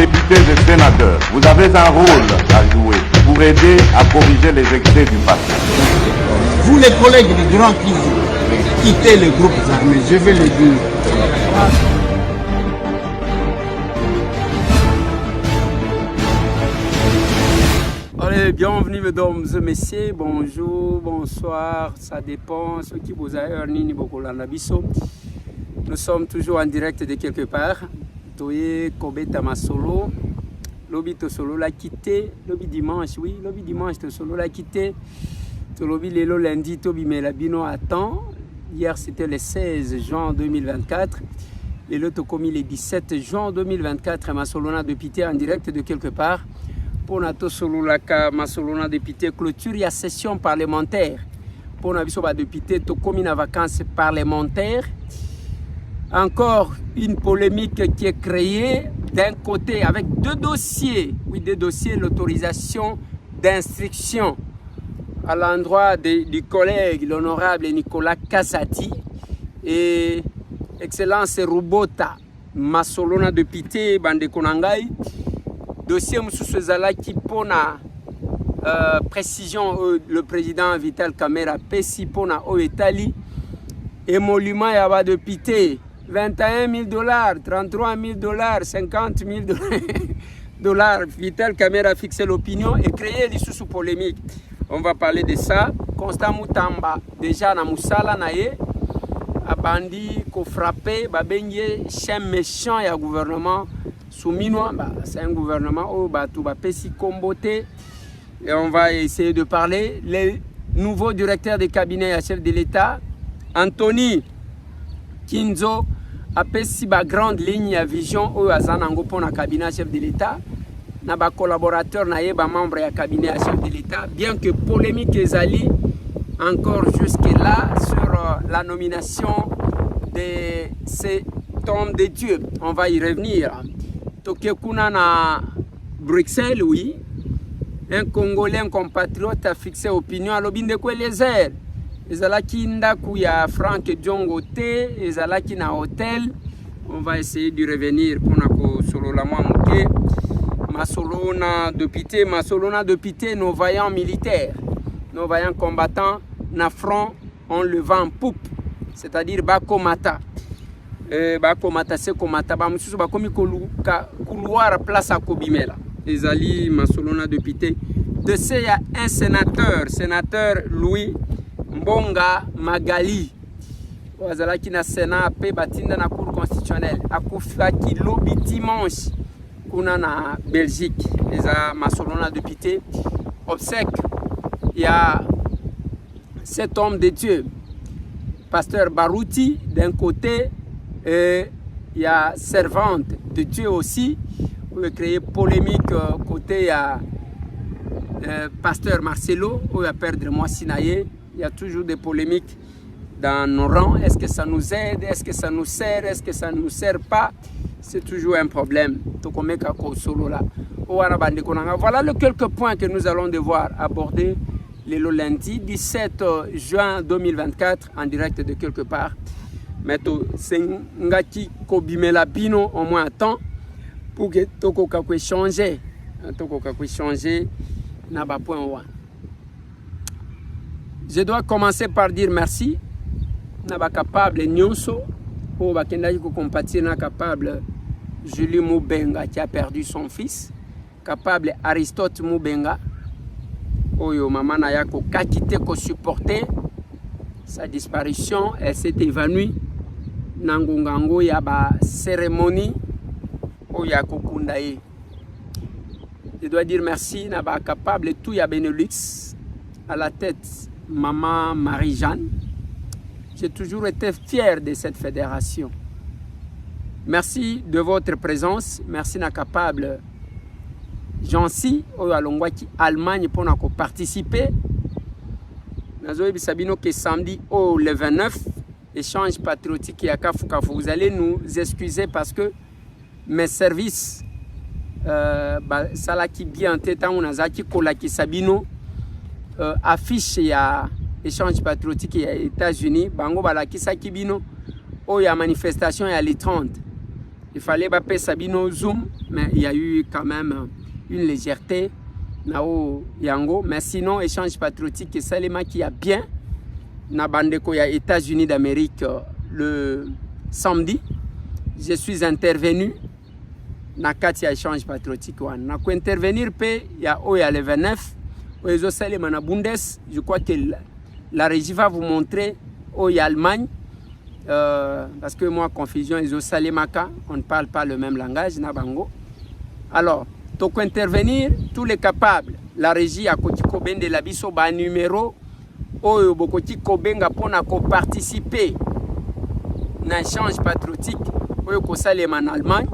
députés et sénateurs, vous avez un rôle à jouer pour aider à corriger les excès du passé. Vous les collègues du Grand qui quittez les groupes armés, je vais le dire. Allez, bienvenue mesdames et messieurs, bonjour, bonsoir, ça dépend, ceux qui vous avez nini bokolanda biso. Nous sommes toujours en direct de quelque part. Toye Kobeta Masolo, lobby to solo la quitté, lobby dimanche, oui, lobby dimanche to solo la quitté. To lobby lelo lundi tobi melabino attend. Hier c'était le 16 juin 2024. Et le to commis le 17 juin 2024 Masolona de Pité en direct de quelque part. Pour nato solo la ka Masolona de Pité clôture ya session parlementaire. Pour na biso ba de Pité to commis na vacances parlementaires. Encore une polémique qui est créée d'un côté avec deux dossiers, l'autorisation d'instruction à l'endroit du collègue, l'honorable Nicolas Kassati et Excellence Rubota Masolona de Pité, Bande Konangai, dossier Moussou Zalaki Pona, précision, le président Vital Kamera Pessi Pona Oetali, émolument Yaba de Pité. 21 000 $, 33 000 $, 50 000 $. Vital Kamera a fixé l'opinion et créé les sous polémiques. On va parler de ça. Constant Moutamba, déjà na Moussala naye, a bandi ko frappé, babenye chien méchant et un gouvernement souminois. C'est un gouvernement où tout va pési comboté. Et on va essayer de parler. Le nouveau directeur des cabinets à chef de l'État, Anthony Kinzo, a pesi ba grande ligne à vision au azanango pour na cabinet chef de l'État na ba collaborateur na yeba membre ya cabinet chef de l'État, bien que polémique ezali encore jusque là sur la nomination de cet homme de Dieu. On va y revenir. Tokekuna na Bruxelles, oui, un Congolais, un compatriote a fixé opinion à l'obinde ko Eliezer. Ezalaki ndaku ya Frank Diongo te, ezalaki na hôtel. On va essayer de revenir pour nako solo la moke. Masolona de Pité, nos vaillants militaires, nos vaillants combattants na front en levant poupe, c'est-à-dire bakomata. Bakomata c'est komata ba mususu bakomi couloir place à Kobimela. Ezali Masolona de Pité. De ce il y a un sénateur Louis Mbonga Magali wazalaki na Sénat pe batinda na Cour constitutionnelle akufaki lobi dimanche kuna na Belgique les Masolona de Pité obsèque. Il y a cet homme de Dieu pasteur Barouti d'un côté et il y a servante de Dieu aussi pour créer polémique côté il y a pasteur Marcelo ou à perdre moi Sinaye. Il y a toujours des polémiques dans nos rangs. Est-ce que ça nous aide? Est-ce que ça nous sert? Est-ce que ça ne nous sert pas? C'est toujours un problème. Voilà les quelques points que nous allons devoir aborder le lundi 17 juin 2024 en direct de quelque part. Mais c'est ngaki kobimela bino au moins un temps pour que toko kakwe changer. Toko kakwe changer na ba point one. Je dois commencer par dire merci. Naba capable Nyonso, pour bakendaki ko compatir na capable Julie Moubenga qui a perdu son fils, capable Aristote Moubenga. Oyo maman na yako kakite ko supporter sa disparition, elle s'est évanouie. Nangongango ya ba cérémonie oya kokundaye. Je dois dire merci naba capable tout ya Benelux à la tête. Maman Marie-Jeanne, j'ai toujours été fier de cette fédération. Merci de votre présence. Merci na capable Jancy au Alongwaki Allemagne pour nous participer. Nazoe Bisabino que samedi au le 29 échange patriotique à Kafukafu. Vous allez nous excuser parce que mes services salaki bien tête on azaki kolaki Sabino affiche ya échange patriotique aux États-Unis bango balakisa kibino o ya manifestation ya les 30 Il fallait bapper Sabino Zoom, mais il y a eu quand même une légèreté. Nao Yango, mais sinon, échange patriotique et Salema qui a bien. Na bandeko ya États-Unis d'Amérique le samedi. Je suis intervenu. Na kati ya échange patriotique wana. Na ko intervenir pe ya oya le 29. Oyezo Salema na Bundes. Je crois que la régie va vous montrer oya Allemagne. Parce que moi, confusion, ils ont Salemaka, on ne parle pas le même langage, Nabango. Alors, donc intervenir, tous les capables, la régie à Kotiko Bende la biso ba numéro, Oyo Bokotiko Benga pona ko participer na échange patriotique, Oyo ko Salema en Allemagne,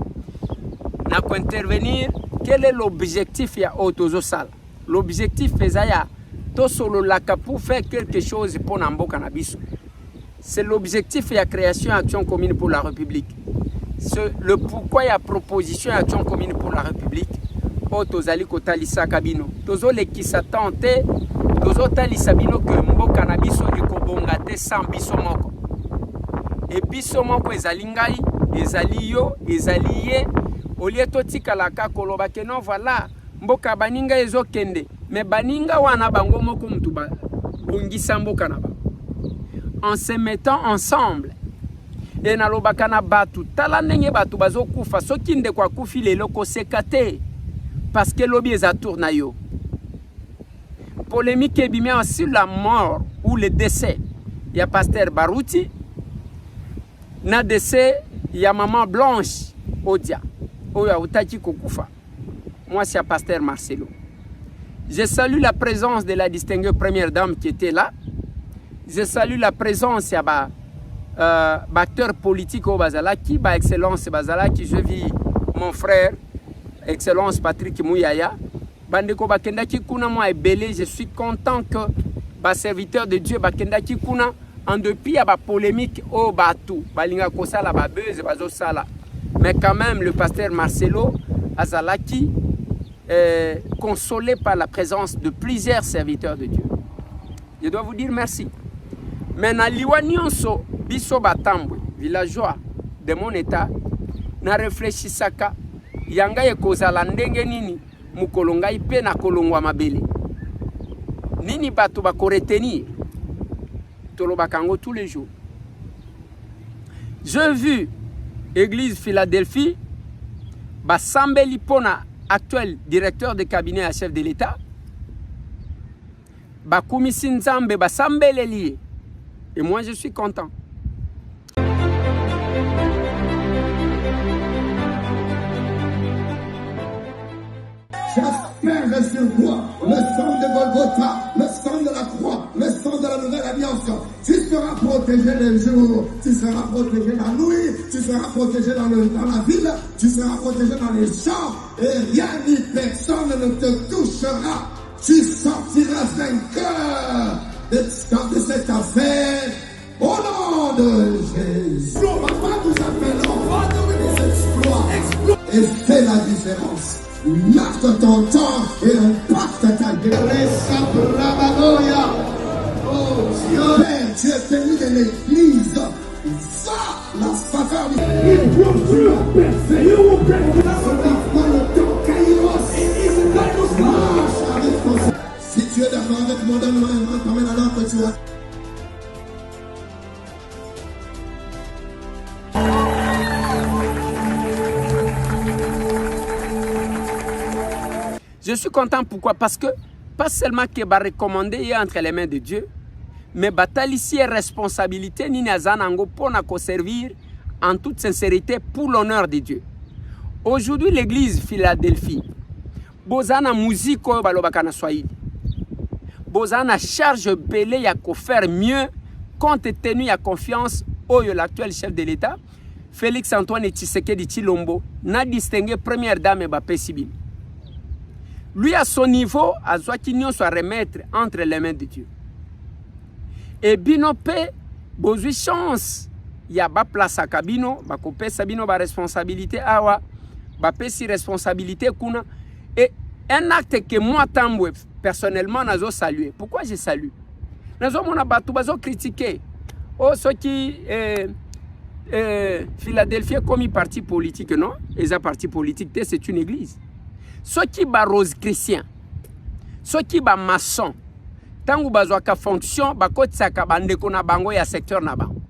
na ko intervenir, quel est l'objectif ya Otozo Sala? L'objectif Fezaya, to solo laka pour faire quelque chose pour Namboka na biso. C'est l'objectif et la création d'action commune pour la République. Le pourquoi il y a proposition d'action commune pour la République. Oh, tozali kotalisa kabino. Tozole qui s'attendait, tozotalisa bino que mboka na biso ekobonga te sans biso moko. Et biso moko ezali ngai, ezali yo, ezali ye. Olie totika la ka koloba ke non voilà, mboka baninga ezokende. Mais baninga wana bango moko mutu ba bongisa mboka na ba. En se mettant ensemble et na lobakana batu tala ndenge batu bazokufa soki ndeko akufi lelo kosekate parce que lobi eza tourna yo polémique ebimia sur la mort ou le décès ya pasteur Barouti na décès ya maman Blanche Odia oya utaki kokufa. Moi c'est pasteur Marcelo. Je salue la présence de la distinguée première dame qui était là. Je salue la présence de l'acteur politique au Bazalaki, par excellence Bazalaki, je vis mon frère, excellence Patrick Mouyaya. Bandeko Bakendaki Kuna, moi, est belé, je suis content que le serviteur de Dieu Bakendaki Kuna, en dépit à la polémique au Batou, Balinga Kosala, Babeuse, Bazosala. Mais quand même, le pasteur Marcelo Azalaki est consolé par la présence de plusieurs serviteurs de Dieu. Je dois vous dire merci. Mais na liwa nyonso biso batambwe villageois de mon état na réfléchisaka yanga ekozala ndenge nini mukolongai pe na kolongwa mabele nini bato ba koretenir tolobakango tous les jours. J'ai vu église Philadelphie basambeli pona actuel directeur de cabinet à chef de l'État bakumisi nzambe basambeleli. Et moi, je suis content. J'asperge sur toi le sang de Golgotha, le sang de la croix, le sang de la nouvelle alliance. Tu seras protégé le jour, tu seras protégé la nuit, tu seras protégé dans la ville, tu seras protégé dans les champs, et rien ni personne ne te touchera. Tu sortiras vainqueur de cette affaire au nom de Jésus. Papa nous appelons, va donner des exploits. Et fais la différence. Marque ton temps et impacte ta gueule. Oh Dieu, tu es venu de l'église. Va la faveur. Il procure si tu es d'accord avec moi, donne-moi un bras, t'emmène alors que tu as. Je suis content, pourquoi? Parce que pas seulement que va recommander entre les mains de Dieu, mais bataille ici est responsabilité ni nazanango pour na servir en toute sincérité pour l'honneur de Dieu. Aujourd'hui, l'église Philadelphie, bozana musique oyo balobaka na Swahili. Bozana charge belé ya ko faire mieux compte tenu ya confiance oyo l'actuel chef de l'État Félix Antoine Tshisekedi Tshilombo n'a distingué première dame Mbappé Sibyl. Lui à son niveau a Zouakinyon soit remettre entre les mains de Dieu. Et bino pe besoin chance ya ba place à kabino ba kopé sabino ba responsabilité awa ba pesi responsabilité kuna et un acte que moi tambwe personnellement nazo saluer. Pourquoi je salue? Nazo mona batu bazo critiquer. Oh ceux qui Philadelphie comme un parti politique, non? Et un parti politique, c'est une église. Ceux qui sont rose chrétien, ceux qui sont maçon, tant que bazwaka fonction, bakot saka bandeko na bango ya secteur na bango.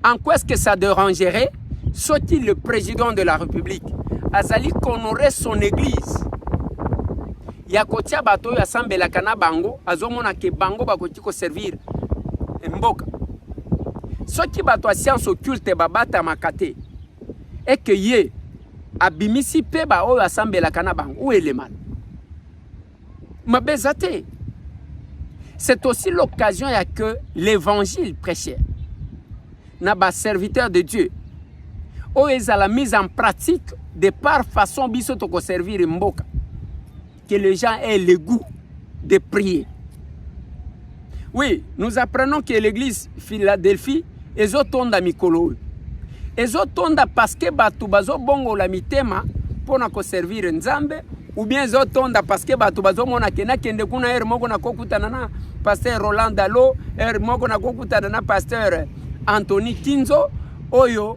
En quoi est-ce que ça dérangerait ceux qui le président de la République azali honorer son église? Ya kotia bato ya sambela kana bango, azomona ke bango bakoti ko servir mboka. Ceux qui bato a science occulte babata makate et que ye abimisi pe ba oyo asambela kana bango, où est le mal? Mabezate. C'est aussi l'occasion que l'évangile prêché n'a pas serviteur de Dieu. Où est la mise en pratique de par façon biso toko servir mboka. Que les gens aient le goût de prier. Oui, nous apprenons que l'église Philadelphie est autonda mikolo. Est autonda parce que batu bazo bongo la mitema pour ko servir nzambe, ou bien zotonda parce que batu bazo mona kena kende kuna moko na kokutana na pasteur Roland Dalo, moko na kokutana na pasteur Anthony Kinzo, oyo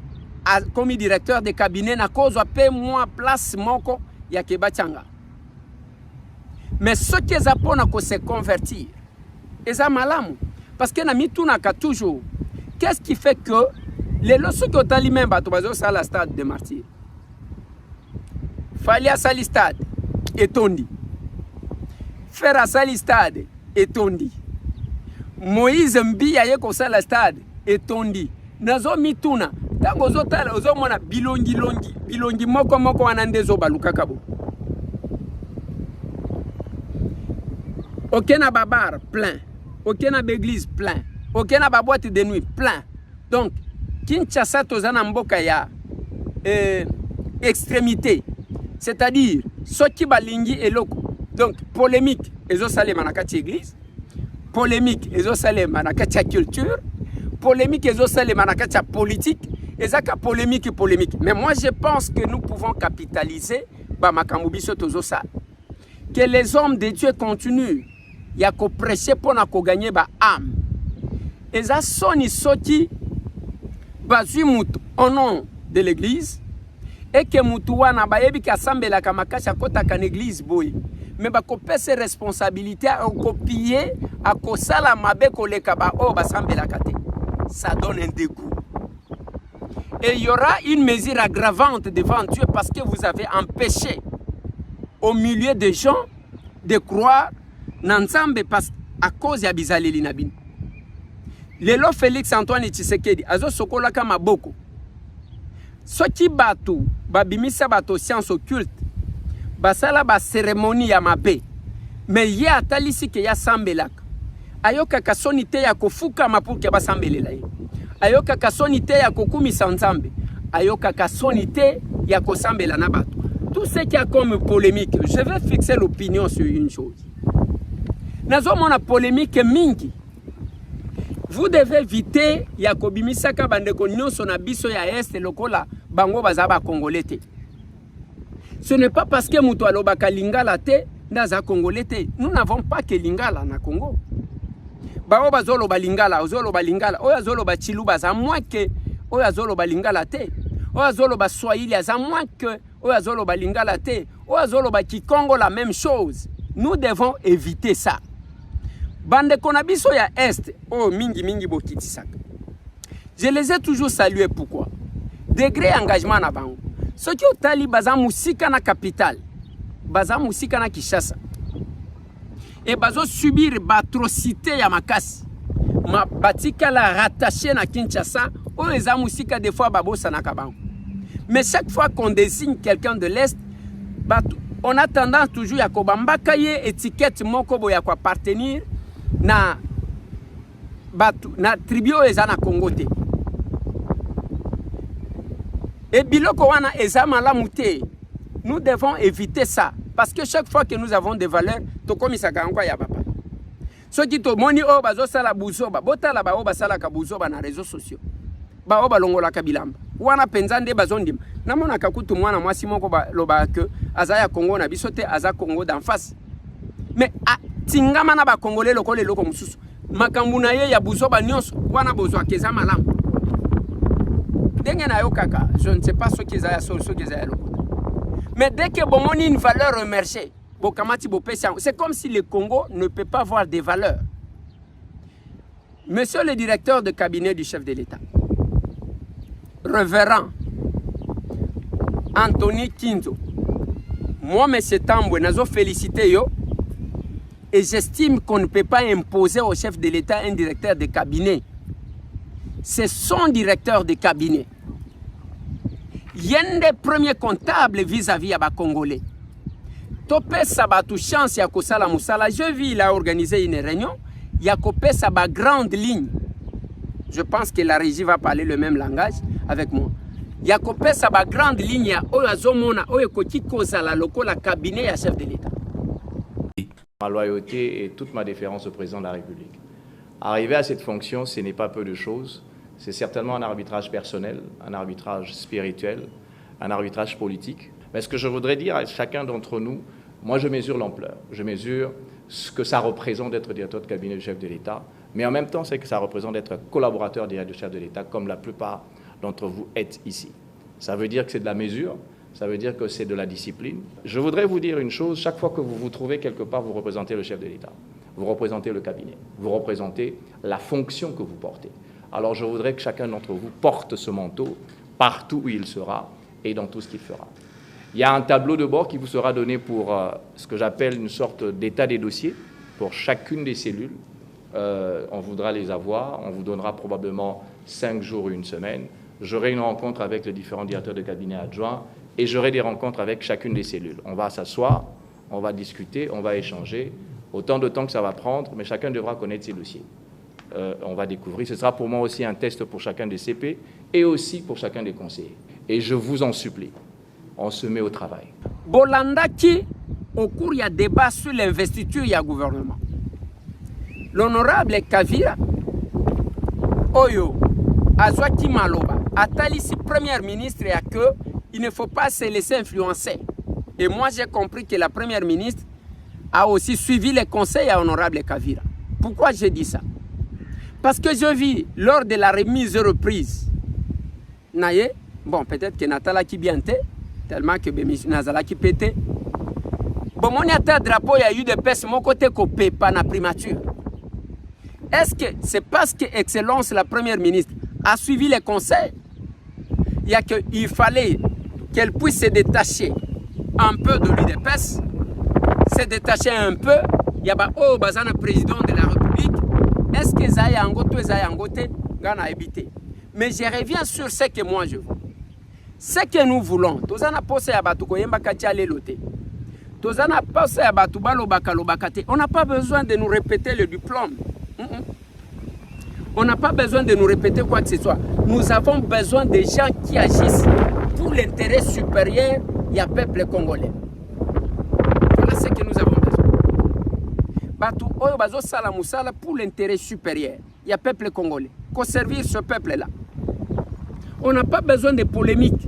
comme directeur de cabinet na kozwa pe moi place moko ya kebachanga. Mais ceux qui apprennent à se convertir, ils ont malamu. Parce que na mituna ka toujours. Qu'est-ce qui fait que les lorsque tu as même bato bazo sala stade de martyr. Falia sali stade et tondi. Faire sali stade et tondi. Moïse Mbia yeko sala stade et tondi. Nazo mituna tango zotala ozomona bilongi moko anandezo baluka kabo. Aucun babar plein, aucun église plein, aucun boîte de nuit plein. Donc, Kinshasa tozana mboka ya extrémité, c'est-à-dire ceux qui balingi eloko. Donc, polémique, ezo sale manakati église, polémique, ezo sale manakati culture, polémique, ezo sale manakati politique, ezaka polémique. Mais moi, je pense que nous pouvons capitaliser ba makambubiso tozo sale. Que les hommes de Dieu continuent. Il y a qu'à prêcher pour gagner ba âme. Et ça sonne soti bazui mutu au nom de l'église et que mutu wana ba yebi ka sambela kamakasha kota kan église boy. Mais ba ko pese responsabilité à copier à ko sala mabe ko leka ba o ba sambela kate. Ça donne un dégoût. Et il y aura une mesure aggravante devant Dieu parce que vous avez empêché au milieu des gens de croire Nanzambe parce à cause ya bizaleli nabin. Lelo Félix Antoine Tshisekedi azo sokola kama boko. Soki batu babimisa bato science occulte basala ba cérémonie ya mabe. Mais ye atalisi ke ya sambelaka. Ayoka kasoni te ya kofuka mapuke ba sambelela ye. Ayoka kasoni te ya kokumisa nzambe. Ayoka kasoni te ya kosambela na bato. Tout ce qui a comme polémique, je vais fixer l'opinion sur une chose. Nazo mona polémique mingi. Vous devez éviter Yakobi Misaka bandeko nyonso na biso ya est lokola bango bazaba congolais te. Ce n'est pas parce que muto alobaka lingala te ndaza congolais te. Nous n'avons pas que lingala na Congo. Bao bazolo balingala, ozolo balingala, oya zolo ba chiluba za moins que oya zolo balingala te. Oya zolo ba swahili za moins que oya zolo balingala te. Oya zolo ba kikongo la même chose. Nous devons éviter ça. Bande konabiso ya Est, oh mingi bokitisaka. Je les ai toujours salués, pourquoi? Degré engagement na bango. Ceux qui ont tali baza musika na capitale, baza musika na Kinshasa. Et bazo subir batrocité ya makasi. Ma batika la rattaché na Kinshasa, oh les musika des fois babosa na kabango. Mais chaque fois qu'on désigne quelqu'un de l'Est, on a tendance toujours à kobambaka ye étiquette moko boya kwa appartenir na tribu eza na Congo te. Et biloko wana eza malamu te. Nous devons éviter ça parce que chaque fois que nous avons des valeurs, to komisaka ngwa ya papa. Soki to moni o bazo sala buzoba, botala ba o basala ka buzoba na réseaux sociaux. Ba o balongola ka bilamba. Wana penzande bazondim. Namona kakutu mwana mwasi moko ba loba que azaya Congo na bisote aza Congo d'en face. Mais tingama na ba congolais lokole loko mususu. Makambu na ye ya buzoba nyonso wana bozwa keza malamu. Je ne sais pas ce qu'ils ont. Mais dès que bon, on a une valeur émergée, c'est comme si le Congo ne peut pas avoir des valeurs. Monsieur le directeur de cabinet du chef de l'État, révérend Anthony Kinzo, moi, M. Tambwe, je félicite yo, et j'estime qu'on ne peut pas imposer au chef de l'État un directeur de cabinet. C'est son directeur de cabinet. Il y a un des premiers comptables vis-à-vis des Congolais. Topé Sabatou chance ya kosala musala. Je vis, il a organisé une réunion. Il y a copé sa grande ligne. Je pense que la régie va parler le même langage avec moi. Il y a copé sa grande ligne. Il y a Oyazomona, Oyekoti Kozala, la cabinet à chef de l'État. Ma loyauté et toute ma déférence au président de la République. Arriver à cette fonction, ce n'est pas peu de choses. C'est certainement un arbitrage personnel, un arbitrage spirituel, un arbitrage politique. Mais ce que je voudrais dire à chacun d'entre nous, moi je mesure l'ampleur, je mesure ce que ça représente d'être directeur de cabinet du chef de l'État, mais en même temps c'est que ça représente d'être collaborateur direct du chef de l'État, comme la plupart d'entre vous êtes ici. Ça veut dire que c'est de la mesure, ça veut dire que c'est de la discipline. Je voudrais vous dire une chose, chaque fois que vous vous trouvez quelque part, vous représentez le chef de l'État, vous représentez le cabinet, vous représentez la fonction que vous portez. Alors je voudrais que chacun d'entre vous porte ce manteau partout où il sera et dans tout ce qu'il fera. Il y a un tableau de bord qui vous sera donné pour ce que j'appelle une sorte d'état des dossiers pour chacune des cellules. On voudra les avoir, on vous donnera probablement 5 jours ou une semaine. J'aurai une rencontre avec les différents directeurs de cabinet adjoints et j'aurai des rencontres avec chacune des cellules. On va s'asseoir, on va discuter, on va échanger, autant de temps que ça va prendre, mais chacun devra connaître ses dossiers. On va découvrir. Ce sera pour moi aussi un test pour chacun des CP et aussi pour chacun des conseillers. Et je vous en supplie, on se met au travail. Bolanda qui, au cours, il y a débat sur l'investiture, il y a gouvernement. L'honorable Kavira, Oyo, Azwaki Maloba, Atalisi, Premier ministre, a que il ne faut pas se laisser influencer. Et moi, j'ai compris que la Première ministre a aussi suivi les conseils à l'honorable Kavira. Pourquoi j'ai dit ça? Parce que je vis lors de la remise et reprise. Naye, bon, peut-être que Natala qui bien tellement que Nazala qui pété. Bon, mon drapeau, il y a eu des pèses, mon côté copé, pas na primature. Est-ce que c'est parce que Excellence, la Première ministre, a suivi les conseils? Il y a qu'il fallait qu'elle puisse se détacher un peu de l'UDPS, se détacher un peu. Il y a un bazana président de la République. Est-ce que Zaya Angote, Gana habité? Mais je reviens sur ce que moi je veux. Ce que nous voulons, on n'a pas besoin de nous répéter le diplôme. On n'a pas besoin de nous répéter quoi que ce soit. Nous avons besoin de gens qui agissent pour l'intérêt supérieur du peuple congolais. Voilà ce que nous avons besoin. Pour l'intérêt supérieur du peuple congolais. Pour servir ce peuple-là. On n'a pas besoin de polémiques.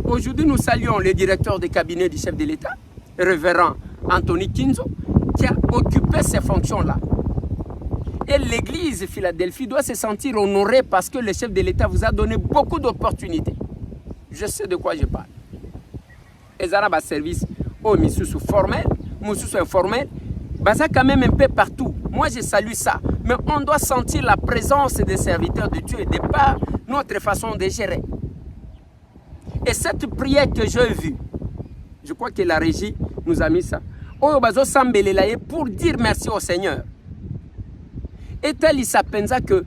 Aujourd'hui, nous saluons le directeur de cabinet du chef de l'État, révérend Anthony Kinzo, qui a occupé ces fonctions-là. Et l'église Philadelphie doit se sentir honorée parce que le chef de l'État vous a donné beaucoup d'opportunités. Je sais de quoi je parle. Et ça a un service au Missoussou formel, Missoussou informel, ça quand même un peu partout. Moi, je salue ça. Mais on doit sentir la présence des serviteurs de Dieu et de par notre façon de gérer. Et cette prière que j'ai vue, je crois que la régie nous a mis ça. Pour dire merci au Seigneur. Et tel il s'appelle que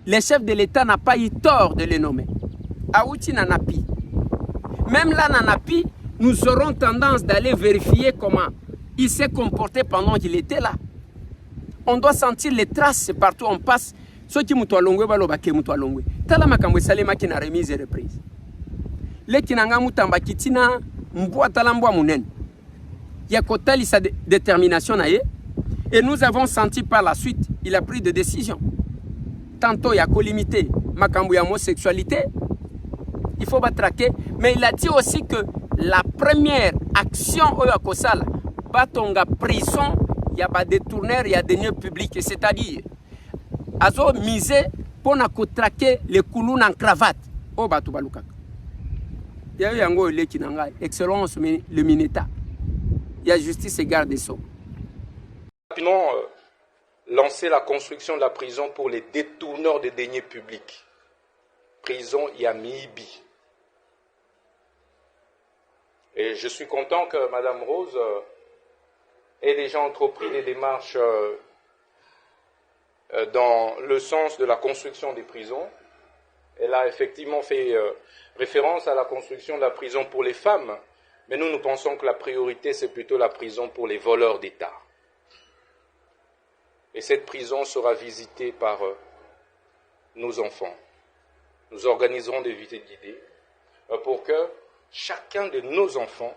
le chef de l'État n'a pas eu tort de le nommer. Aouti Nanapi. Même là, Nanapi, nous aurons tendance d'aller vérifier comment il s'est comporté pendant qu'il était là. On doit sentir les traces partout où on passe. Ceux qui m'ont alongé, balobake m'ont alongé. Tala makambo salema qui n'a remise et reprise. Les qui n'ont pas kitina, m'boa talambwa mounen. Il y a kotali sa détermination naie. Et nous avons senti par la suite, il a pris des décisions. Tantôt il y a co-limité makambo ya homosexualité. Il faut pas traquer. Mais il a dit aussi que la première action au Yakosal, batonga prison, il y a des tourneurs, il y a des lieux publics. C'est-à-dire, azo misé pour traquer les coulous en cravate. o batu balukaka. Ya yango leki nanga excellence le Mineta. Il y a justice et garde des sceaux. Rapidement, lancer la construction de la prison pour les détourneurs des deniers publics. Prison Yamibi. Et je suis content que Madame Rose ait déjà entrepris des démarches dans le sens de la construction des prisons. Elle a effectivement fait référence à la construction de la prison pour les femmes, mais nous pensons que la priorité, c'est plutôt la prison pour les voleurs d'État. Et cette prison sera visitée par nos enfants. Nous organiserons des visites guidées pour que chacun de nos enfants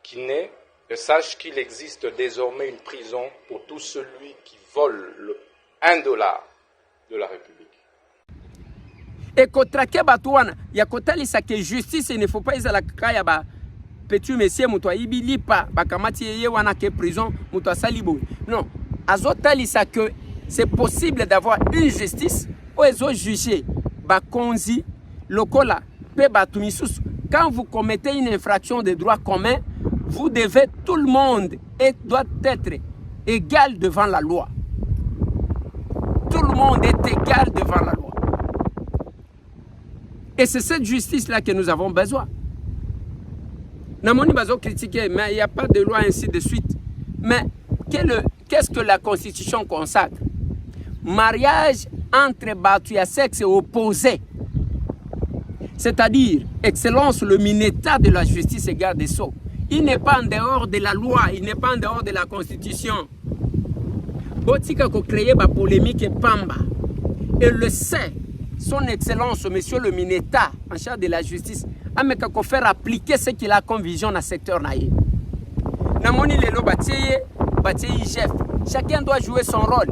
qui naît sache qu'il existe désormais une prison pour tout celui qui vole le $1 de la République. Et kotrake batuana ya kotalisa que justice il ne faut pas izala kaya ba petit monsieur muto ibili pa bakamati yeye wana ke prison muto salibo. Non, azotalisa que c'est possible d'avoir une justice où ils ont jugé bakonzi lokola pe batumisus. Quand vous commettez une infraction de droit commun, vous devez, tout le monde doit être égal devant la loi. Tout le monde est égal devant la loi. Et c'est cette justice-là que nous avons besoin. Namoni bazo critiquer, mais il n'y a pas de loi ainsi de suite. Mais qu'est-ce que la Constitution consacre? Mariage entre batu à sexe opposé. C'est-à-dire, Excellence, le Mineta de la justice et garde des sceaux. Il n'est pas en dehors de la loi, il n'est pas en dehors de la Constitution. Botika ko créé la polémique et pamba. Et le sait, son Excellence, Monsieur le Mineta, en charge de la justice, a mis qu'à faire appliquer ce qu'il a comme vision dans le secteur naïe. Namoni lelo batiye chef. Chacun doit jouer son rôle.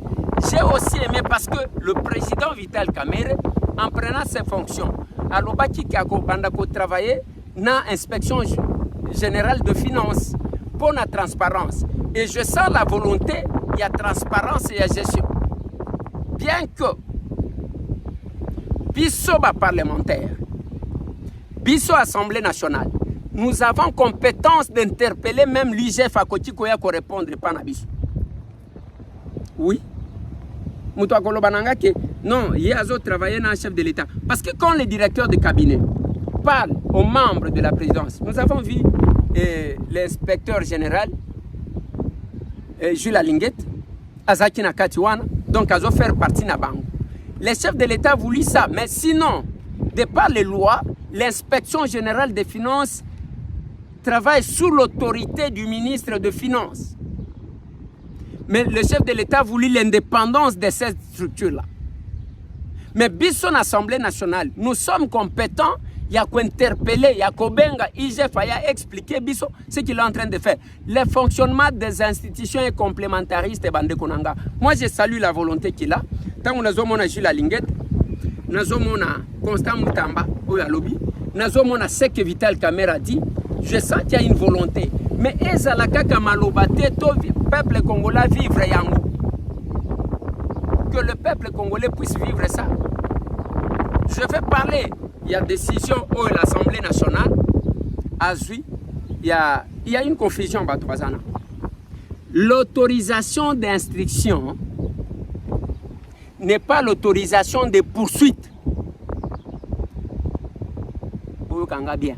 J'ai aussi aimé parce que le président Vital Kamerhe, en prenant ses fonctions, a l'obaki qui a travaillé dans l'inspection générale de finances pour la transparence. Et je sens la volonté, il y a transparence et il y a gestion. Bien que Bisso parlementaire, Bisso Assemblée nationale, nous avons compétence d'interpeller même l'IGF à côté pour répondre pas à Bisso. Oui. Non, il y a travaillé dans le chef de l'État. Parce que quand le directeur de cabinet parle aux membres de la présidence, nous avons vu l'inspecteur général Jules Alinguet, Azaki Nakatiwana, donc à faire partie de la banque. Le chef de l'État voulait ça, mais sinon, de par les lois, l'inspection générale des finances travaille sous l'autorité du ministre des Finances. Mais le chef de l'État voulait l'indépendance de cette structure-là. Mais Bisson Assemblée nationale, nous sommes compétents, il y a qu'à interpeller, il y a qu'à benga, IGF a expliqué Bisson ce qu'il est en train de faire. Le fonctionnement des institutions est complémentariste et bande konanga. Moi, je salue la volonté qu'il a. Tant que nous avons Jules Alinguet, nous avons Constant Moutamba, au lobby, nous avons ce que Vital Kamerhe a dit. Je sens qu'il y a une volonté. Mais ezalaka kamalobate to peuple congolais vivre yango. Que le peuple congolais puisse vivre ça. Je vais parler, il y a décision où l'Assemblée nationale a vu, il y a une confusion. L'autorisation d'instruction n'est pas l'autorisation de poursuite. Vous comprenez bien.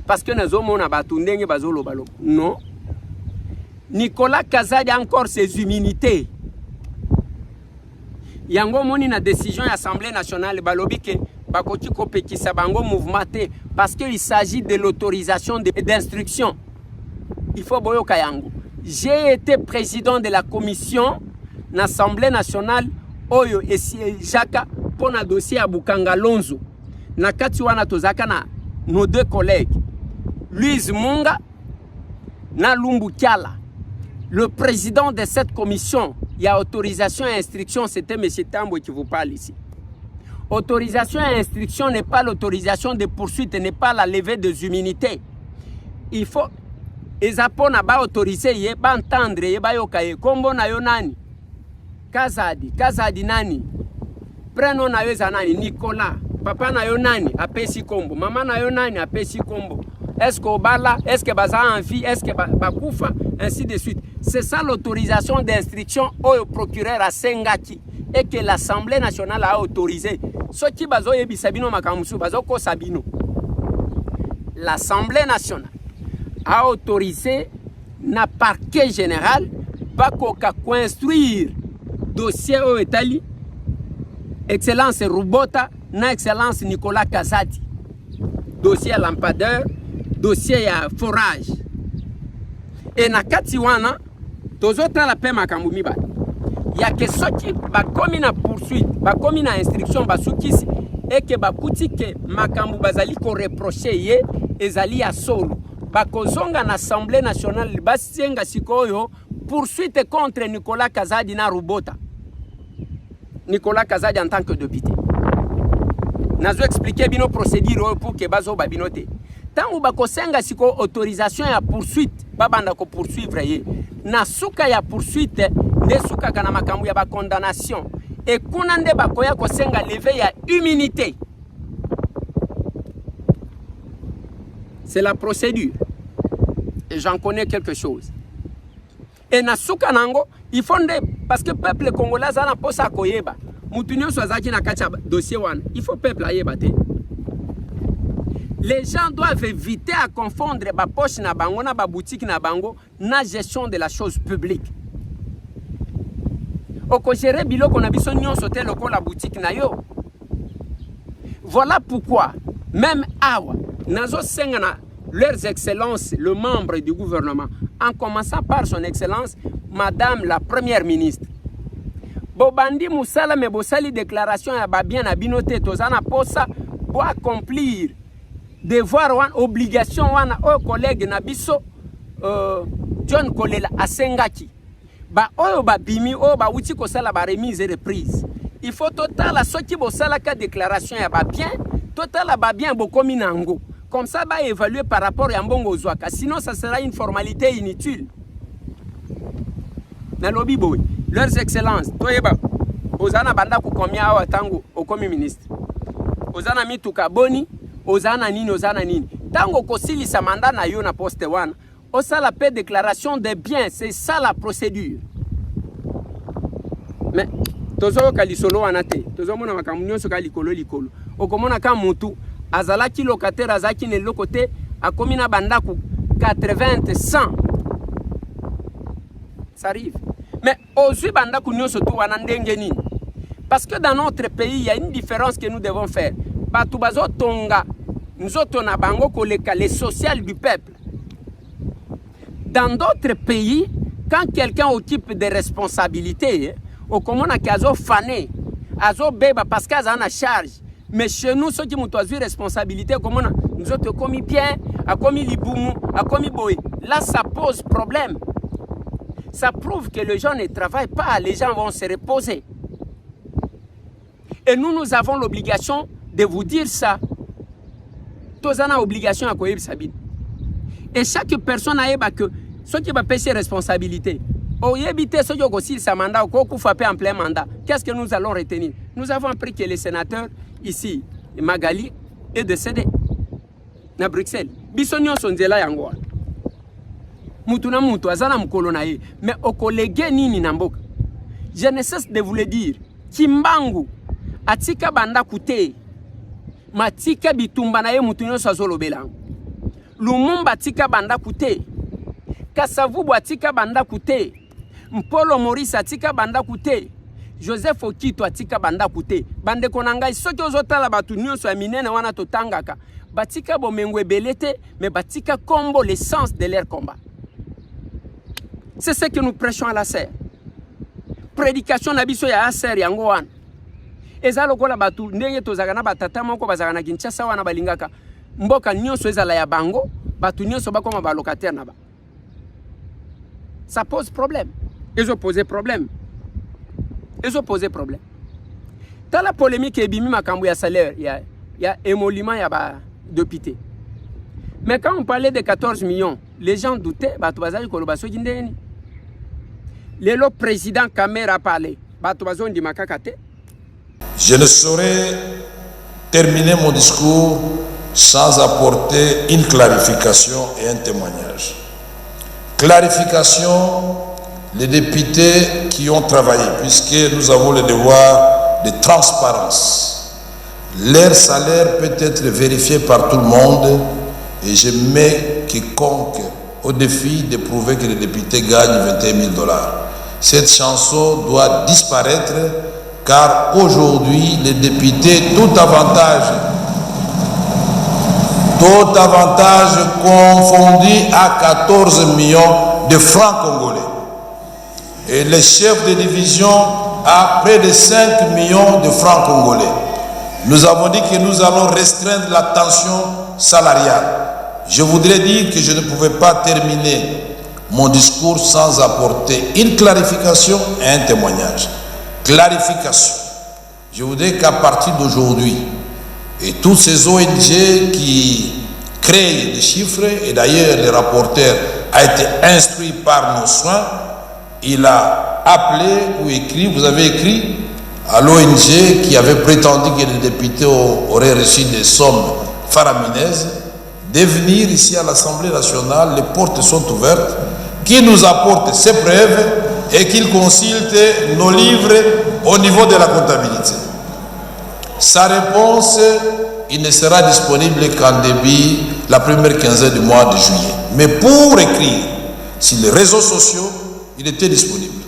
Parce que nous avons non. Nicolas Kazadi a encore ses immunités. Yango moni na décision de l'Assemblée nationale balobi ke bakoti kopekisa bango mouvementé parce qu'il s'agit de l'autorisation d'instruction. Il faut boyoka yango. J'ai été président de la commission de l'Assemblée nationale oyo esi jaka pour na dossier à Bukanga Lonzo. Na kati wana tozaka na nos deux collègues Louise Munga na Lumbu Kiala. Le président de cette commission, il y a autorisation et instruction, c'était M. Tambo qui vous parle ici. Autorisation et instruction n'est pas l'autorisation de poursuite, n'est pas la levée des immunités. Il faut, les Japon n'a pas autorisé, il va entendre, il va yokaye, kombo na yo nani, Kazadi nani, prénom na yo zanani, Nicolas, papa na yo nani apesi kombo, maman na yo nani apesi kombo, est-ce que obala, est-ce que baza en vie, est-ce que bakufa, ainsi de suite. C'est ça l'autorisation d'instruction au procureur à Sengaki et que l'Assemblée nationale a autorisé. Ce qui bazo yebi sabino makamusu bazo ko sabino. L'Assemblée nationale a autorisé na parquet général bako ka construire dossier au Italie Excellence Rubota na Excellence Nicolas Kazadi. Dossier lampadaire, dossier ya forage. Et na kati wana tozota la paix makambumi ba. Ya ke soki ba komi na poursuite, ba komi na instruction ba sukisi et que ba kuti ke makambu bazali ko reprocher ye ezali ya solo. Ba kozonga na Assemblée nationale ba senga sikoyo poursuite contre Nicolas Kazadi na Rubota. Nicolas Kazadi en tant que député. Nazo expliquer bino procédure pour que bazo babinote. Tant ou bakosenga siko autorisation ya poursuite babanda ko poursuivre ye. Na suka ya poursuite nde suka kana makambu ya ba condamnation. Et kuna nde bakoya kosenga lever ya immunité. C'est la procédure. Et j'en connais quelque chose. Et na suka nango, il faut parce que peuple congolais zana posa koyeba. Mutunyo swazaki na kacha dossier wan. Il faut peuple ayeba te. Les gens doivent éviter à confondre ba poche na bango na ba boutique na bango na gestion de la chose publique. Oko gérer biloko na biso nyonso te loko la boutique na yo. Voilà pourquoi même awa nazo sengana leurs excellences, le membre du gouvernement, en commençant par son excellence, Madame la Première ministre. Bobandi Moussala me bosali déclaration ya babien na binote tozana posa pour accomplir devoir wan obligation wana o collègue na biso John Kolela asengaki. Ba oyo ba bimi o ba uti ko sala ba remise et reprise. Il faut total la soki bosala ka déclaration ya babien, total la babien bokomi nango. Comme ça, va évaluer par rapport à Mbongo Zouaka. Sinon, ça sera une formalité inutile. Nalobi boy, leurs excellences, toyeba, ozana banda ku combien awa tango au comme ministre. Ozana mituka boni, ozana nini. Tango kosili sa mandat na yo na poste wana, osala paix déclaration des biens, c'est ça la procédure. Mais tozo kalisolo anate, tozo mona makamunyo so kalikolo likolo. Okomona ka mutu azalaki locataire azaki ne lokote a komina bandaku 80 100. Ça arrive. Mais aujourd'hui bandaku nyoso tu wana ndenge nini? Parce que dans notre pays il y a une différence que nous devons faire. Batu bazo tonga nzoto na bango koleka les social du peuple. Dans d'autres pays, quand quelqu'un occupe des responsabilités, au komona kazo fané, azo beba parce qu'aza na charge. Mais chez nous, ceux qui ont une responsabilité, comme nous autres, commis bien, a commis liboumou, a commis boy. Là, ça pose problème. Ça prouve que les gens ne travaillent pas, les gens vont se reposer. Et nous avons l'obligation de vous dire ça. Tous on a l'obligation à quoi Sabine. Et chaque personne a que ceux qui vont payer responsabilité. Au yébité, ceux qui ont aussi sa mandat, ou qui fait en plein mandat. Qu'est-ce que nous allons retenir? Nous avons appris que les sénateurs ici, Magali, est décédé na Bruxelles. Bisonyo sonzela yango. Mutu na mutu azana mukolo na ye. Mais okolege nini na mboka? Je ne cesse de vous le dire. Kimbangu atika banda kute. Matika bitumba na ye mutu nyonso azolobela. Lumumba atika banda kute. Kasavubu atika banda kute. Mpolo Maurice atika banda kute. Joseph Okito atika banda kute. Bande konangai soki ozotala batu nyonso ya minene wana totangaka. Batika bomengwe belete, mais batika combo l'essence de leur combat. C'est ce que nous prêchons à la serre. Prédication na biso ya serre yango wana. Eza lokola batu ndenge tozaka na batata moko bazaka na Kinshasa wana balingaka. Mboka nyonso ezala ya bango, batu nyonso bakoma ba locataire na ba. Ça pose problème. Ils ont posé problème. Ils ont posé problème. Dans la polémique, il y a salaire, il y a émolument, il y a député. Mais quand on parlait de 14 millions, les gens doutaient. Le président Kamer a parlé. Je ne saurais terminer mon discours sans apporter une clarification et un témoignage. Clarification, les députés qui ont travaillé, puisque nous avons le devoir de transparence. Leur salaire peut être vérifié par tout le monde et je mets quiconque au défi de prouver que les députés gagnent 21 000 $. Cette chanson doit disparaître car aujourd'hui, les députés, tout avantage confondu à 14 millions de francs congolais. Et les chefs de division à près de 5 millions de francs congolais. Nous avons dit que nous allons restreindre la tension salariale. Je voudrais dire que je ne pouvais pas terminer mon discours sans apporter une clarification et un témoignage. Clarification. Je voudrais qu'à partir d'aujourd'hui, et tous ces ONG qui créent des chiffres, et d'ailleurs le rapporteur a été instruit par nos soins, il a appelé ou écrit, vous avez écrit à l'ONG qui avait prétendu que les députés auraient reçu des sommes faramineuses, de venir ici à l'Assemblée nationale, les portes sont ouvertes, qu'il nous apporte ses preuves et qu'il consulte nos livres au niveau de la comptabilité. Sa réponse, il ne sera disponible qu'en début, la première quinzaine du mois de juillet. Mais pour écrire sur les réseaux sociaux, il était disponible.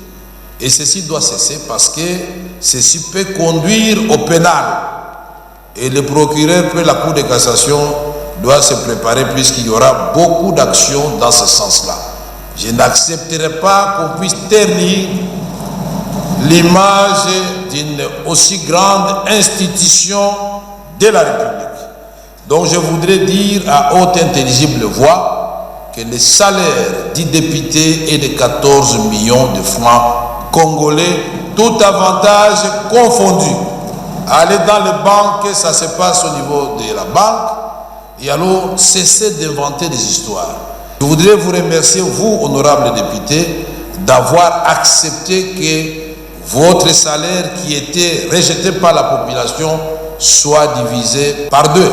Et ceci doit cesser parce que ceci peut conduire au pénal. Et le procureur de la Cour de cassation doit se préparer puisqu'il y aura beaucoup d'actions dans ce sens-là. Je n'accepterai pas qu'on puisse ternir l'image d'une aussi grande institution de la République. Donc je voudrais dire à haute intelligible voix que le salaire du député est de 14 millions de francs congolais, tout avantage confondu. Aller dans les banques, ça se passe au niveau de la banque, et alors cessez d'inventer des histoires. Je voudrais vous remercier, vous, honorables députés, d'avoir accepté que votre salaire qui était rejeté par la population soit divisé par deux.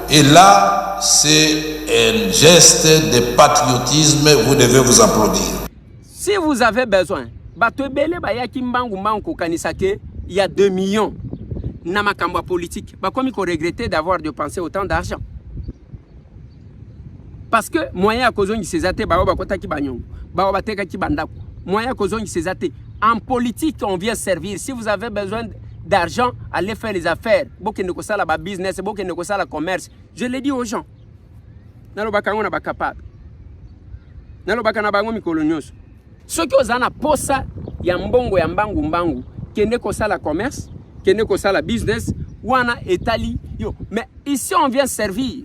Et là, c'est un geste de patriotisme, vous devez vous applaudir. Si vous avez besoin, il y a 2 millions na makamba politique. Comme il faut regretter d'avoir dépensé autant d'argent. Parce que moyen à cause de ces athées, moyen à cause de ces athées. En politique, on vient servir. Si vous avez besoin d'argent, allez faire les affaires. Beaucoup ne connaissent pas business, beaucoup ne connaissent pas le commerce. Je l'ai dit aux gens. Nalobakango na ba capable. Nalobakana bango mikolonyoso. Ceux qui ont na posa ya mbongo ya mbangu mbangu, kende kosala commerce, kende kosala business, wana etali yo. Mais ici on vient servir.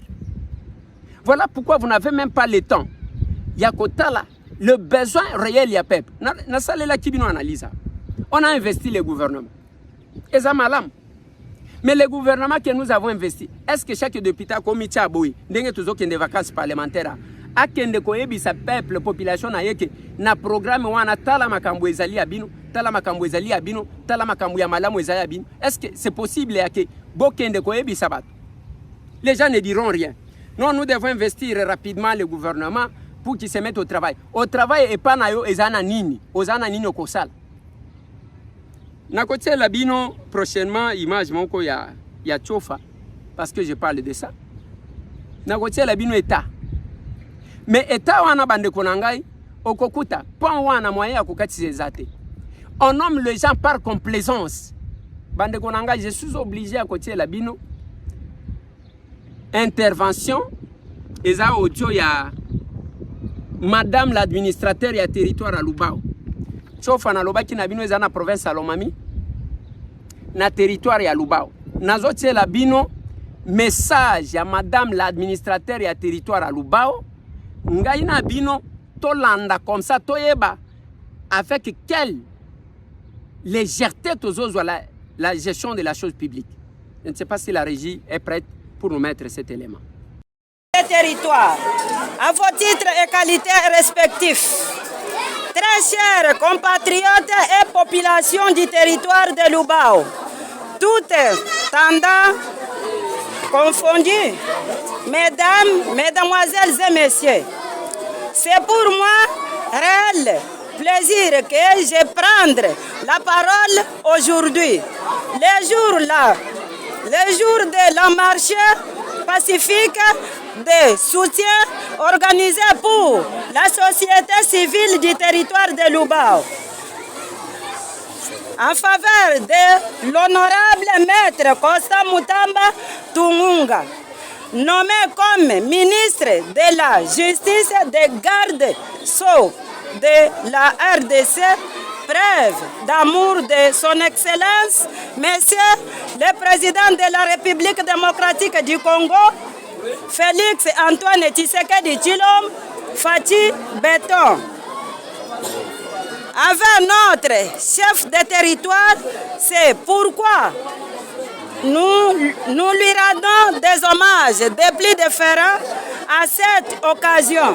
Voilà pourquoi vous n'avez même pas le temps. Yakotala, le besoin réel ya peuple. Na salela kibino analyse. On a investi le gouvernement. Et ça malam. Mais le gouvernement que nous avons investi, est-ce que chaque député a commis Tchaboui, n'engé toujours qu'il y a des vacances parlementaires, a kende koyebi sa peuple, population na yeke, na programme wana tala makambo ezali abino, tala makambo ezali abino, tala makambo ya malamu ezali abino. Est-ce que c'est possible ya ke bo kende koyebi sabat? Les gens ne diront rien. Non, nous devons investir rapidement le gouvernement pour qu'ils se mettent au travail. Au travail et pas na yo ezana nini, ozana nini okosala. Na côté la bino prochainement image moko ya Tchofa parce que je parle de ça. Na côté la bino état. Mais état wana bande konangai okokuta pas wana moyen ya kokatisa zate. On nomme les gens par complaisance. Bande konangai, je suis obligé à côté la bino intervention eza audio ya madame l'administrateur ya territoire à Lubao. Tchofa na lobaki na bino eza na province ya Lomami na territoire ya Lubao. Nazotie la bino message ya madame l'administrateur ya territoire à Lubao. Ngai na bino tolanda comme ça toyeba avec quelle légèreté tozozo la gestion de la chose publique. Je ne sais pas si la régie est prête pour nous mettre cet élément. Territoire, à vos titres et qualités respectifs. Très chers compatriotes et population du territoire de Lubao, tout tendant confondus, mesdames, mesdemoiselles et messieurs, c'est pour moi réel plaisir que je prendre la parole aujourd'hui. Les jours de la marche pacifique de soutien organisé pour la société civile du territoire de Lubao en faveur de l'honorable maître Costa Mutamba Tungunga, nommé comme ministre de la Justice des gardes sceaux de la RDC, preuve d'amour de son Excellence, Monsieur le Président de la République démocratique du Congo, Félix Antoine Tshisekedi Tshilombo Faty Beton. Avec notre chef de territoire, c'est pourquoi nous lui rendons des hommages de plus différents à cette occasion.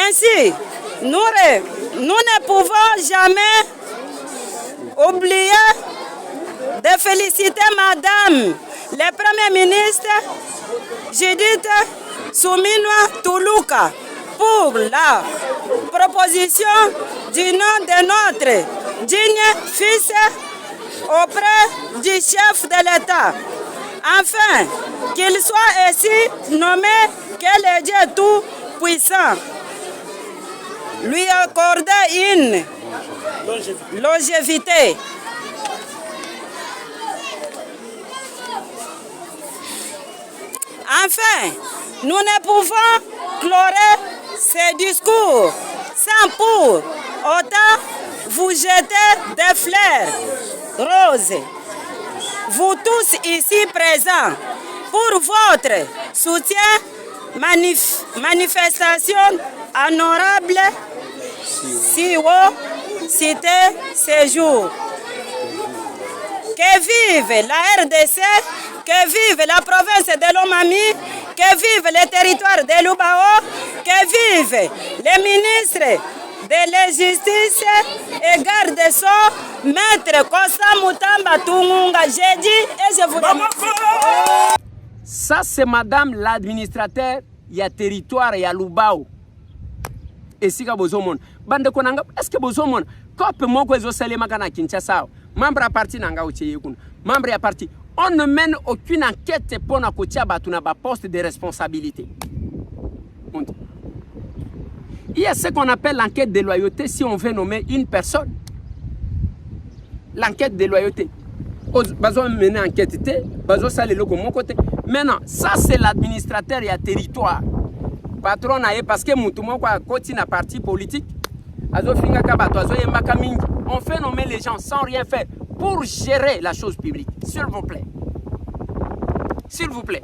Ainsi, nous ne pouvons jamais oublier de féliciter Madame le Premier ministre Judith Suminwa Tuluka pour la proposition du nom de notre digne fils auprès du chef de l'État, afin qu'il soit ainsi nommé que le Dieu Tout-Puissant lui accorde une longévité. Enfin, nous ne pouvons clorer ces discours sans pour autant vous jeter des fleurs roses. Vous tous ici présents, pour votre soutien, manifestation honorable, cité séjour. Que vive la RDC, que vive la province de Lomami, que vive le territoire de Lubao, que vive les ministres de la Justice et garde sceaux, Maître Costa Mutamba Tungunga. J'ai dit et je vous remercie. Ça, c'est madame l'administrateur, il y a territoire, il y a Lubao. Et si vous avez bande konanga, est-ce que vous avez kope moko ezo salema kana Kinshasa, membre à parti nanga ucheye kuna, membre à parti. On ne mène aucune enquête pour na kotia batuna ba poste de responsabilité. Il y a ce qu'on appelle l'enquête de loyauté si on veut nommer une personne. L'enquête de loyauté. Bazo mener enquête bazo sale loko mon côté. Maintenant, ça c'est l'administrateur et à territoire. Patron na parce que mutu moko akoti na parti politique. Azo finga ka bato azo yembaka mingi. On fait nommer les gens sans rien faire pour gérer la chose publique. S'il vous plaît. S'il vous plaît.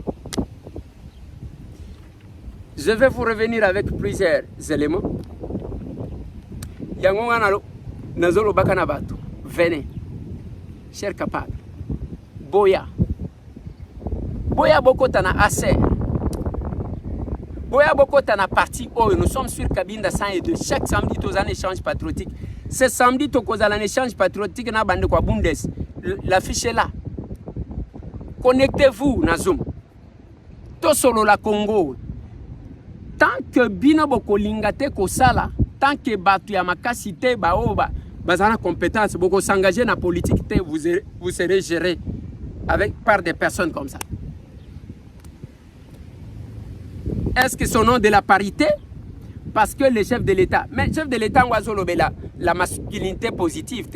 Je vais vous revenir avec plusieurs éléments. Yangonga nalo nazolo bakana bato. Venez. Chers capables. Boya. Boya Bokota na ACER. Boya Bokota na parti OE. Nous sommes sur Cabinda 102. Chaque samedi, tous un échange patriotique. Ce samedi, tu as un échange patriotique na bande kwa Bundes. L'affiche est là. Connectez-vous, Nazoum. Tout solo la Congo. Tant que Bino Boko Lingate Kosala, tant que Batu Yamakasite Baoba, Bazana compétence, Boko s'engager dans la politique, vous serez géré par des personnes comme ça. Est-ce que son nom de la parité? Parce que le chef de l'État, mais le chef de l'État, la masculinité positive,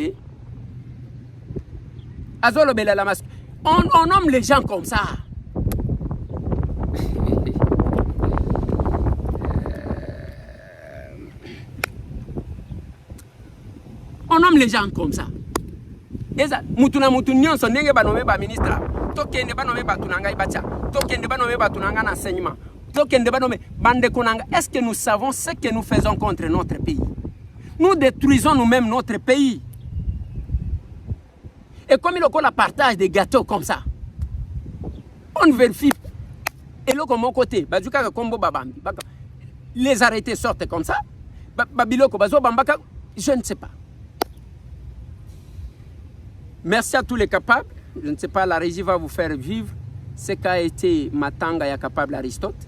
on nomme les gens comme ça. On nomme les gens comme ça. Mutuna mutunion son nenge ba nommé ba ministre. Tokende ba nommé ba tunanga ibacha. Tokende ba nommé ba tunanga na enseignement. Tokende ba nommé bande konanga. Est-ce que nous savons ce que nous faisons contre notre pays? Nous détruisons nous-mêmes notre pays. Et comme il y a le partage des gâteaux comme ça, on vérifie. Et là, comme mon côté, les arrêtés sortent comme ça. Je ne sais pas. Merci à tous les capables. Je ne sais pas, la régie va vous faire vivre ce qu'a été Matanga et capable Aristote.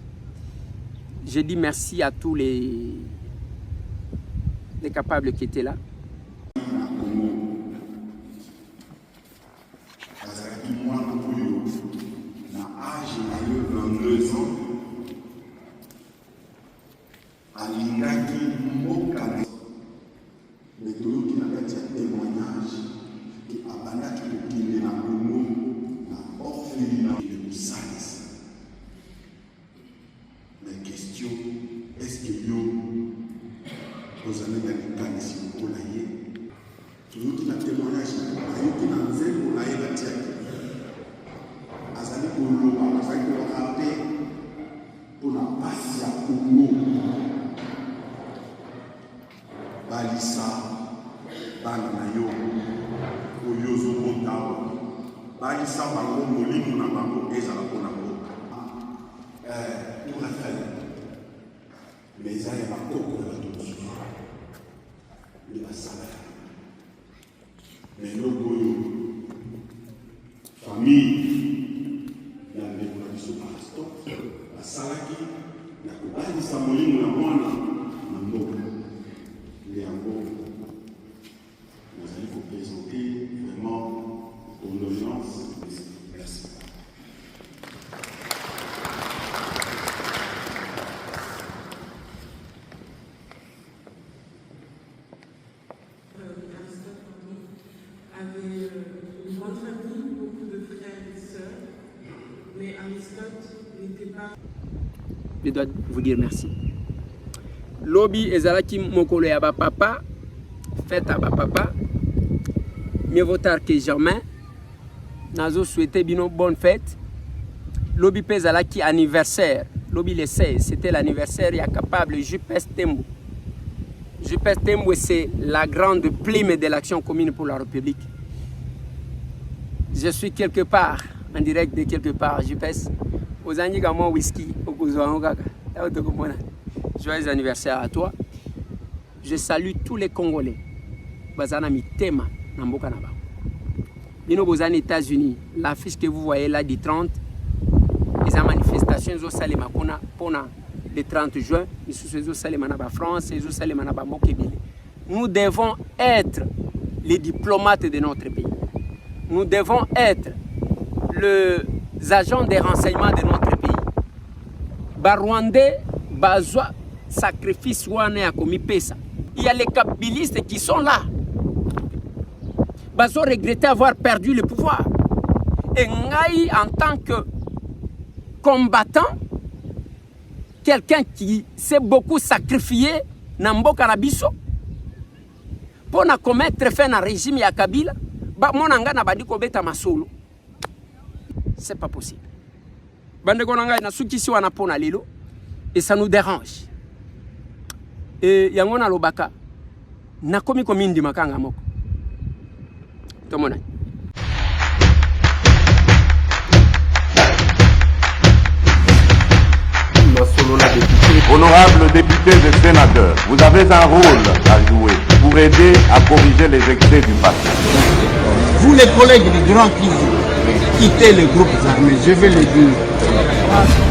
Je dis merci à tous les capables qui étaient là. Je dois vous dire merci. Lobby ezalaki mokolo ya ba papa, fête à ba papa. Mieux vaut tard que jamais. Nazo souhaité bino bonne fête. Lobby pe ezalaki anniversaire. Lobby le 16, c'était l'anniversaire ya capable Jupes Tembo. Jupes Tembo, c'est la grande plume de l'action commune pour la République. Je suis quelque part, en direct de quelque part, Jupes. Ozanyi gamo whisky, joyeux anniversaire à toi. Je salue tous les Congolais. Bazana mitema namboka naba. Bino bozana États-Unis. L'affiche que vous voyez là du 30, les manifestations zo salema kona pona le 30 juin, nous salema na ba France, nous salema na ba mokebele. Nous devons être les diplomates de notre pays. Nous devons être les agents des renseignements de notre pays. Barwandais, Bazwa, sacrifice wane ya komi pesa. Il y a les kabylistes qui sont là. Bazwa regrettait avoir perdu le pouvoir. Et Ngaï, en tant que combattant, quelqu'un qui s'est beaucoup sacrifié, Namboka Nabiso, pour na commettre fait un régime ya Kabila, monanga na badi kobeta masolo. C'est pas possible. Bandeko nanga na suki si wana pona lelo et ça nous dérange. Et yangona lobaka na komi komindi makanga moko. Tomona. Honorables députés et sénateurs, vous avez un rôle à jouer pour aider à corriger les excès du passé. Vous les collègues des grands qui quittez les groupes armés, je vais le dire.